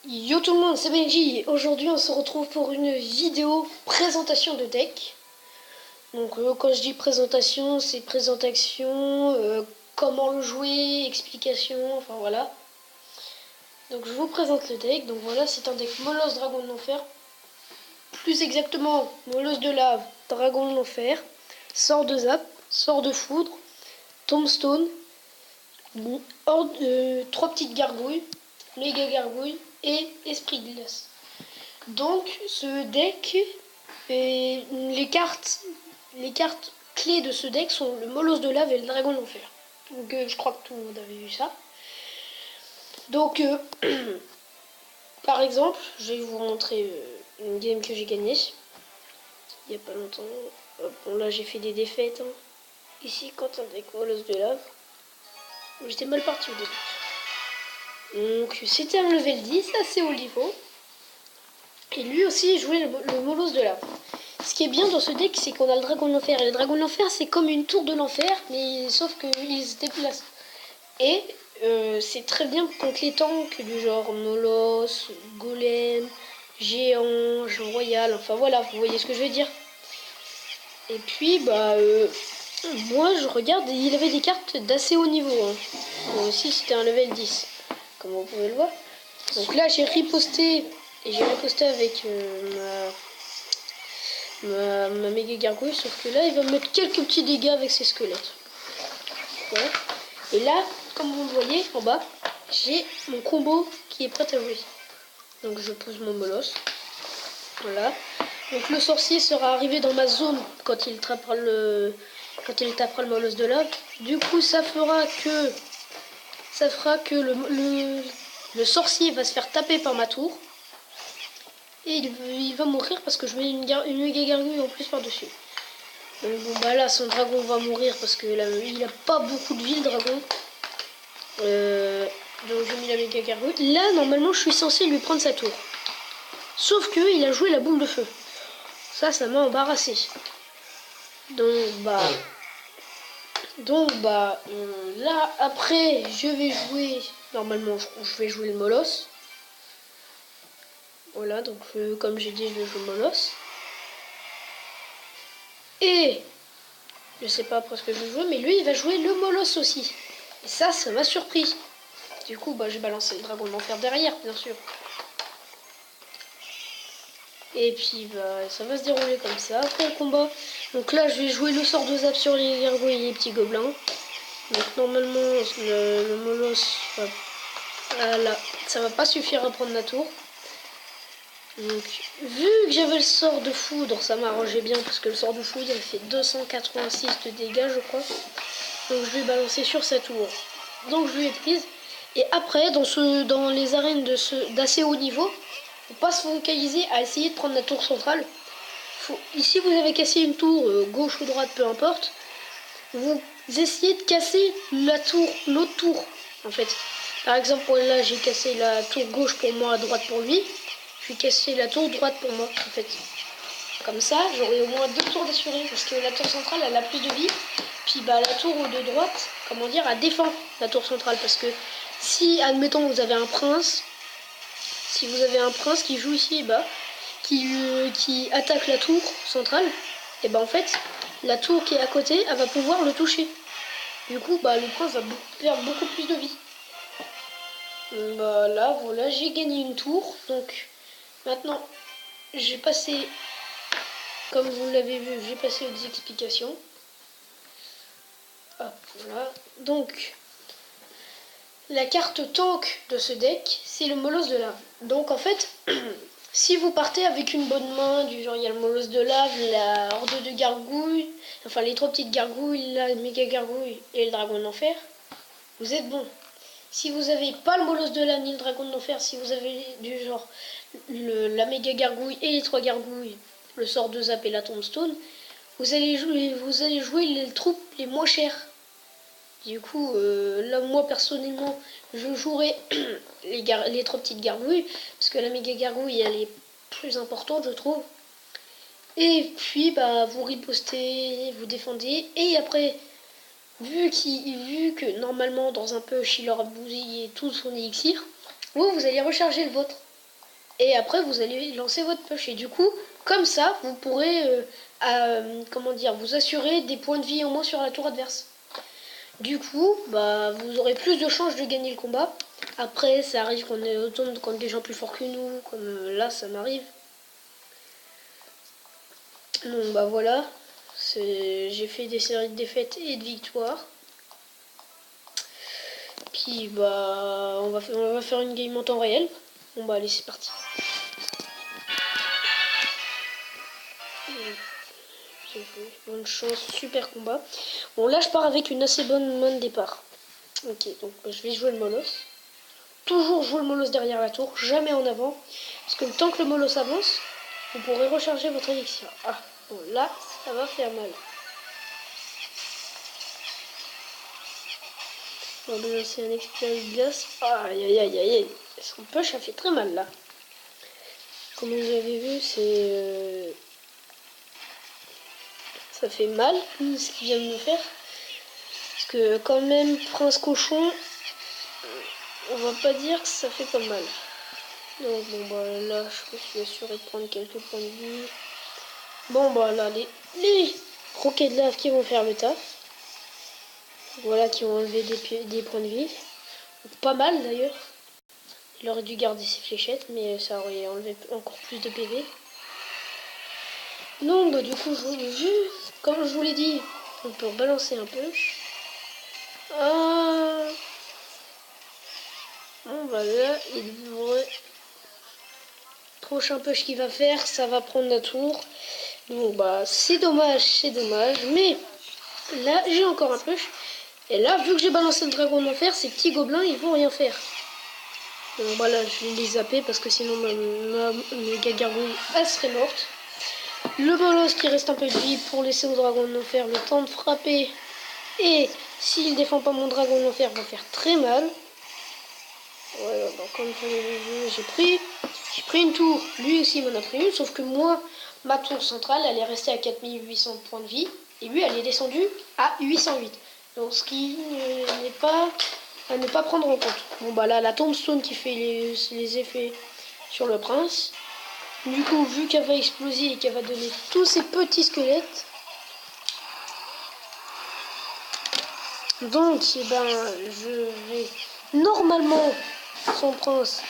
Yo tout le monde, c'est Benji et aujourd'hui on se retrouve pour une vidéo présentation de deck. Donc quand je dis présentation, c'est présentation, comment le jouer, explication, enfin voilà. Donc je vous présente le deck, donc voilà c'est un deck Molosse Dragon de l'Enfer. Plus exactement Molosse de Lave, Dragon de l'Enfer, Sort de Zap, Sort de Foudre, Tombstone, trois petites gargouilles, méga gargouilles et esprit de glace. Donc ce deck, les cartes clés de ce deck sont le Molosse de Lave et le Dragon de l'Enfer. Donc je crois que tout le monde avait vu ça. Donc par exemple, je vais vous montrer une game que j'ai gagnée il n'y a pas longtemps. Bon là j'ai fait des défaites. Ici quand un deck Molosse de Lave, j'étais mal parti au début. Donc c'était un level 10 assez haut niveau. Et lui aussi jouait le Molosse de Lave. Ce qui est bien dans ce deck, c'est qu'on a le Dragon de l'Enfer. Et le Dragon de l'Enfer, c'est comme une tour de l'enfer, mais sauf qu'il se déplace. Et c'est très bien contre les tanks du genre Molosse, Golem, Géant, Royal, enfin voilà, vous voyez ce que je veux dire. Et puis, moi je regarde, il avait des cartes d'assez haut niveau. Moi aussi, c'était un level 10, comme vous pouvez le voir. Donc là, j'ai riposté, et j'ai riposté avec ma méga gargouille, sauf que là il va me mettre quelques petits dégâts avec ses squelettes. Ouais. Et là, comme vous le voyez en bas, j'ai mon combo qui est prêt à jouer. Donc je pose mon molosse. Voilà. Donc le sorcier sera arrivé dans ma zone quand il tapera le molosse de lave. Du coup ça fera que le sorcier va se faire taper par ma tour. Et il va mourir parce que je mets une méga gargouille en plus par-dessus. Donc bon bah là son dragon va mourir parce que là, il a pas beaucoup de vie le dragon. Donc j'ai mis la méga gargouille. Là normalement je suis censé lui prendre sa tour. Sauf que il a joué la boule de feu. Ça m'a embarrassé. Donc là après je vais jouer. Normalement je vais jouer le molosse. Voilà, donc comme j'ai dit, je vais jouer le molosse. Et je sais pas après ce que je vais jouer, mais lui il va jouer le molosse aussi. Et ça m'a surpris. Du coup, j'ai balancé le dragon de l'enfer derrière, bien sûr. Et puis, ça va se dérouler comme ça après le combat. Donc là, je vais jouer le sort de zap sur les gargouilles et les petits gobelins. Donc normalement, le molosse, voilà, ça va pas suffire à prendre la tour. Donc, vu que j'avais le sort de foudre, ça m'arrangeait bien parce que le sort de foudre, il fait 286 de dégâts, je crois. Donc je vais balancer sur sa tour. Donc je lui ai prise. Et après, dans les arènes d'assez haut niveau, faut pas se focaliser à essayer de prendre la tour centrale. Ici, vous avez cassé une tour, gauche ou droite, peu importe. Vous essayez de casser l'autre tour, en fait. Par exemple, là, j'ai cassé la tour gauche pour moi, droite pour lui. Je vais casser la tour droite pour moi, en fait. Comme ça, j'aurai au moins 2 tours d'assurés, parce que la tour centrale, elle a plus de vie. Puis la tour de droite, comment dire, elle défend la tour centrale, parce que si, admettons, vous avez un prince, si vous avez un prince qui joue ici, qui attaque la tour centrale, et en fait, la tour qui est à côté, elle va pouvoir le toucher. Du coup, le prince va perdre beaucoup plus de vie. Là, voilà, j'ai gagné une tour. Donc, maintenant, j'ai passé, comme vous l'avez vu, j'ai passé aux explications. Hop, voilà. Donc, la carte tank de ce deck, c'est le molosse de lave. Donc, en fait, si vous partez avec une bonne main, du genre il y a le molosse de lave, la horde de gargouilles, enfin les 3 petites gargouilles, la méga gargouille et le dragon d'enfer, vous êtes bon. Si vous n'avez pas le molosse de lave ni le dragon d'enfer, si vous avez du genre la méga gargouille et les 3 gargouilles, le sort de zap et la tombstone, vous allez jouer les troupes les moins chères. Du coup, là, moi, personnellement, je jouerai les 3 petites gargouilles, parce que la méga gargouille, elle est plus importante, je trouve. Et puis, vous ripostez, vous défendez, et après, vu que normalement, dans un push, il aura bousillé tout son élixir, vous allez recharger le vôtre. Et après, vous allez lancer votre push. Et du coup, comme ça, vous pourrez, comment dire, vous assurer des points de vie en moins sur la tour adverse. Du coup, bah, vous aurez plus de chances de gagner le combat. Après, ça arrive qu'on ait autant contre des gens plus forts que nous, comme là, ça m'arrive. Donc, bah voilà. J'ai fait des séries de défaites et de victoires. Puis, bah, on va faire une game en temps réel. Bon, bah, allez, c'est parti. Bonne chance, super combat. Bon, là, je pars avec une assez bonne main de départ. Ok, donc je vais jouer le molosse. Toujours jouer le molosse derrière la tour, jamais en avant. Parce que le temps que le molosse avance, vous pourrez recharger votre élixir. Ah, bon, là, ça va faire mal. On va lancer un exploit de glace. Aïe, aïe, aïe, aïe. Son push a fait très mal, là. Comme vous avez vu, c'est... ça fait mal, ce qu'il vient de me faire. Parce que quand même, Prince Cochon, on va pas dire que ça fait pas mal. Donc bon bah là, je me suis assuré de prendre quelques points de vie. Bon bah là, les roquets de lave qui vont faire le taf. Voilà, qui ont enlevé des points de vie. Pas mal d'ailleurs. Il aurait dû garder ses fléchettes, mais ça aurait enlevé encore plus de PV. Non, bah du coup, comme je vous l'ai dit, on peut rebalancer un peu. Bon bah là, il devrait... Prochain push qu'il va faire, ça va prendre la tour. Donc bah c'est dommage, mais là j'ai encore un push. Et là, vu que j'ai balancé le dragon d'enfer, ces petits gobelins ils vont rien faire. Donc voilà, je vais les zapper parce que sinon ma méga gargouille elle serait morte. Le bolos qui reste un peu de vie pour laisser au dragon d'enfer le temps de frapper. Et s'il défend pas mon dragon d'enfer, va faire très mal. Voilà, donc comme j'ai pris une tour, lui aussi m'en a pris une, sauf que moi, ma tour centrale, elle est restée à 4800 points de vie, et lui, elle est descendue à 808. Donc ce qui n'est pas à ne pas prendre en compte. Bon bah là, la tombstone qui fait les effets sur le prince. Du coup, vu qu'elle va exploser et qu'elle va donner tous ces petits squelettes, donc eh ben, je vais normalement son prince.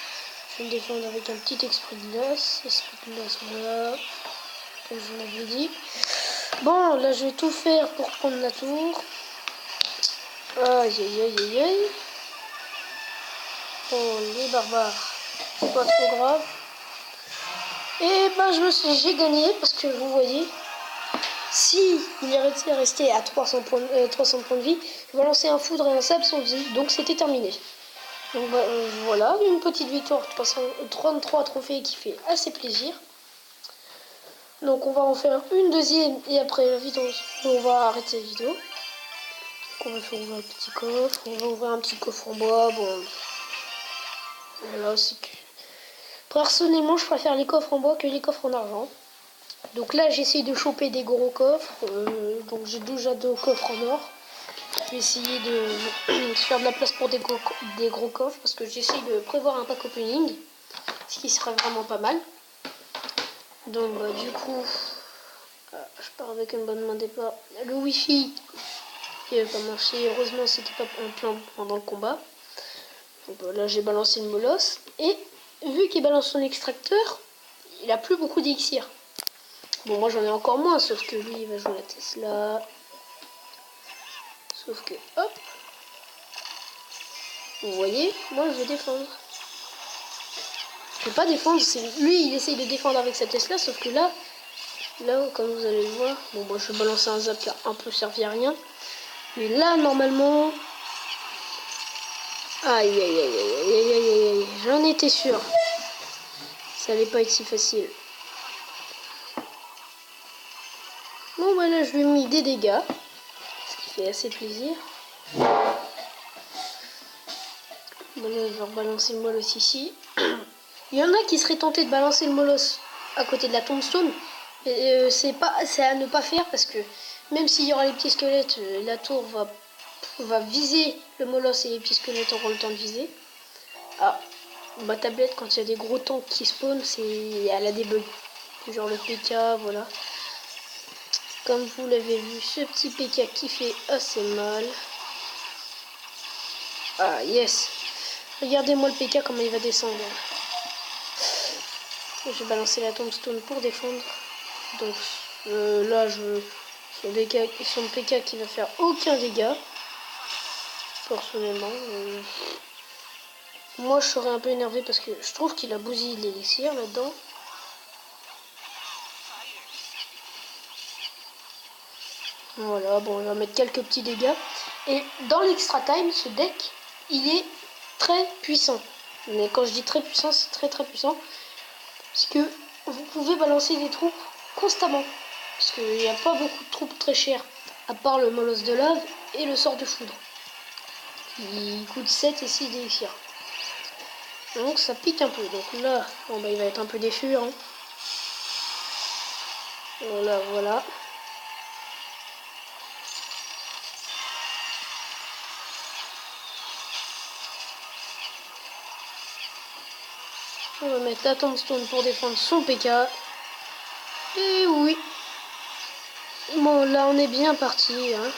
Je vais me défendre avec un petit esprit de glace. Esprit de glace, voilà. Comme je vous l'avais dit. Bon, là, je vais tout faire pour prendre la tour. Aïe, aïe, aïe, aïe, aïe. Bon, les barbares, c'est pas trop grave. Et ben, j'ai gagné parce que vous voyez, si il est resté à 300 points de vie, je vais lancer un foudre et un sable sans vie. Donc, c'était terminé. Donc voilà, une petite victoire, 33 trophées qui fait assez plaisir. Donc on va en faire une deuxième et après la vidéo, on va arrêter la vidéo. Donc on va faire ouvrir un petit coffre, on va ouvrir un petit coffre en bois. Bon, voilà, c'est que... Personnellement, je préfère les coffres en bois que les coffres en argent. Donc là, j'essaye de choper des gros coffres. Donc j'ai déjà 2 coffres en or. Je vais essayer de faire de la place pour des gros coffres parce que j'essaye de prévoir un pack opening, ce qui serait vraiment pas mal. Donc bah, du coup, je pars avec une bonne main départ. Le wifi qui n'a pas marché, heureusement c'était pas un plan pendant le combat. Donc bah, là j'ai balancé le molosse et vu qu'il balance son extracteur, il a plus beaucoup d'élixir. Bon, moi j'en ai encore moins, sauf que lui il va jouer la Tesla. Sauf que hop, vous voyez, moi je vais défendre. Je vais pas défendre, c'est lui il essaye de défendre avec sa Tesla, sauf que là, comme vous allez le voir, bon moi je vais balancer un zap qui a un peu servi à rien. Mais là normalement, aïe aïe aïe aïe aïe aïe aïe aïe, j'en étais sûr. Ça allait pas être si facile. Bon bah là je lui ai mis des dégâts, ce qui fait assez plaisir. Bon là je vais rebalancer le molosse ici. Il y en a qui seraient tentés de balancer le molosse à côté de la tombstone. C'est à ne pas faire parce que même s'il y aura les petits squelettes, la tour va viser le molosse et les petits squelettes auront le temps de viser. Ah, ma tablette, quand il y a des gros tanks qui spawnent, elle a des bugs. Genre le PK, voilà. Comme vous l'avez vu, ce petit PK qui fait assez mal. Ah, yes. Regardez-moi le PK, comment il va descendre. Je vais balancer la tombstone pour défendre. Donc là, son PK qui va faire aucun dégât. Personnellement. Moi, je serais un peu énervé parce que je trouve qu'il a bousillé l'élixir là-dedans. Voilà, bon, on va mettre quelques petits dégâts. Et dans l'extra time, ce deck, il est très puissant. Mais quand je dis très puissant, c'est très très puissant. Parce que vous pouvez balancer des troupes constamment. Parce qu'il n'y a pas beaucoup de troupes très chères. À part le molosse de lave et le sort de foudre. Qui coûte 7 et 6 d'élixir. Donc ça pique un peu. Donc là, bon, bah, il va être un peu déçu. Hein. Voilà, voilà. On va mettre la tombstone pour défendre son PK. Et oui. Bon, là, on est bien parti. Hein.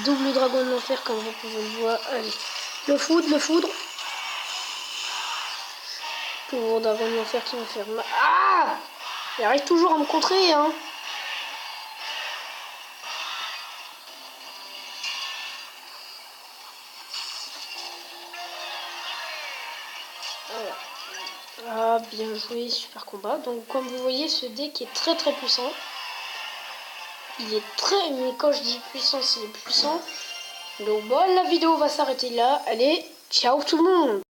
Double dragon de l'enfer, comme vous pouvez le voir. Allez. Le foudre, le foudre. Pour dragon de l'enfer qui va faire mal. Ah! Il arrive toujours à me contrer, hein. Voilà. Ah, bien joué, super combat. Donc, comme vous voyez, ce deck est très très puissant. Il est très... Mais quand je dis puissant, c'est puissant. Donc, bon, la vidéo va s'arrêter là. Allez, ciao tout le monde!